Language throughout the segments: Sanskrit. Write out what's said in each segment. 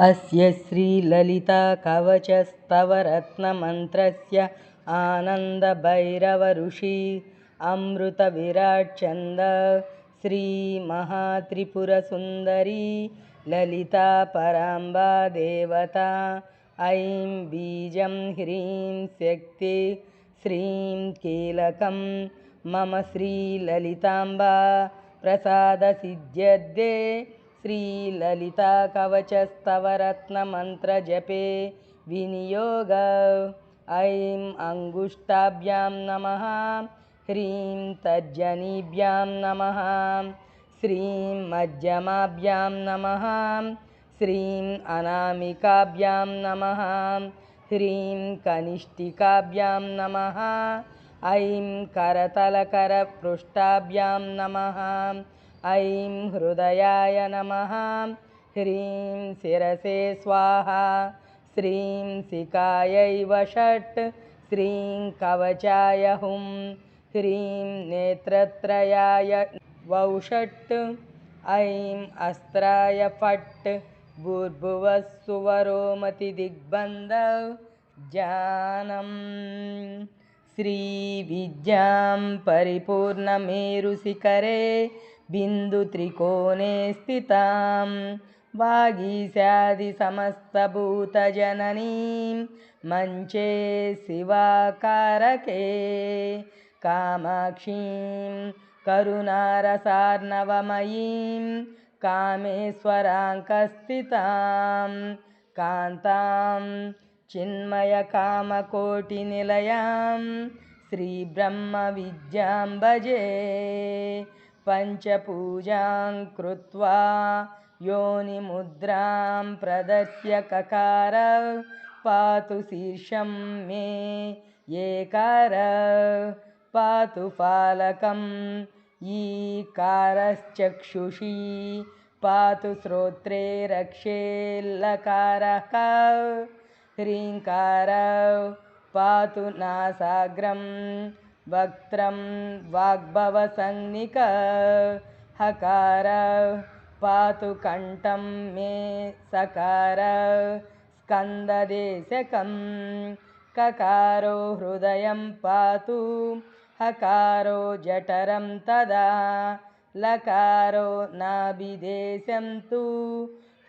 अस्य श्रीललिताकवचस्तवरत्नमन्त्रस्य आनन्दभैरवऋषि अमृतविराट्छन्द श्रीमहात्रिपुरसुन्दरी ललिता पराम्बा देवता ऐं बीजं ह्रीं शक्ति श्रीं कीलकं मम श्रीललिताम्बा प्रसादसिद्ध्यर्थे श्रीललिताकवचस्तवरत्नमन्त्रजपे विनियोग ऐं अङ्गुष्ठाभ्यां नमः ह्रीं तर्जनीभ्यां नमः श्रीं मध्यमाभ्यां नमः श्रीं अनामिकाभ्यां नमः ह्रीं कनिष्ठिकाभ्यां नमः ऐं करतलकरपृष्ठाभ्यां नमः ऐं हृदयाय नमः ह्रीं शिरसे स्वाहा श्रीं शिखायै वषट् श्रीं कवचाय हुं ह्रीं नेत्रत्रयाय वौषट् ऐं अस्त्राय फट् भूर्भुवः सुवरोमतिदिग्बन्ध जानम् श्रीविद्यां परिपूर्णमेरुशिखरे बिन्दुत्रिकोणे स्थितां वागीशादिसमस्तभूतजननीं मञ्चे शिवाकारके कामाक्षीं करुणारसार्णवमयीं कामेश्वराङ्कस्थितां कान्तां चिन्मयकामकोटिनिलयां श्रीब्रह्मविद्यां भजे पञ्चपूजां कृत्वा योनिमुद्रां प्रदर्श्य ककार पातु शीर्षं मे येकार पातु फालकं ईकारश्चक्षुषी पातु श्रोत्रे रक्षे लकारः ह्रीङ्कार पातु नासाग्रं वक्त्रं वाग्भवसंज्ञिक हकार पातु कण्ठं मे सकार स्कन्ददेशकं ककारो हृदयं पातु हकारो जठरं तदा लकारो नाभिदेशं तु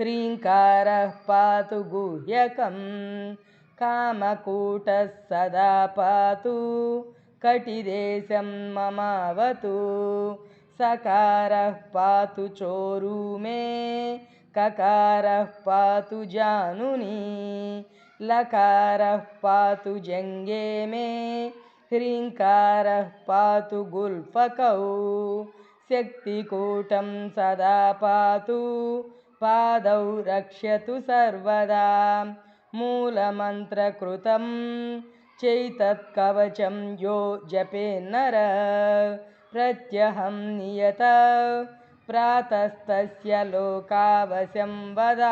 ह्रीङ्कारः पातु गुह्यकं कामकूटः सदा पातु कटिदेशं ममावतु सकारः पातु चोरु मे ककारः पातु जानुनी लकारः पातु जङ्गे मे ह्रीङ्कारः पातु गुल्फकौ शक्तिकूटं सदा पातु पादौ रक्षतु सर्वदा मूलमन्त्रकृतं चैतत्कवचं यो जपेन्नर प्रत्यहं नियत प्रातस्तस्य लोकावशं वद।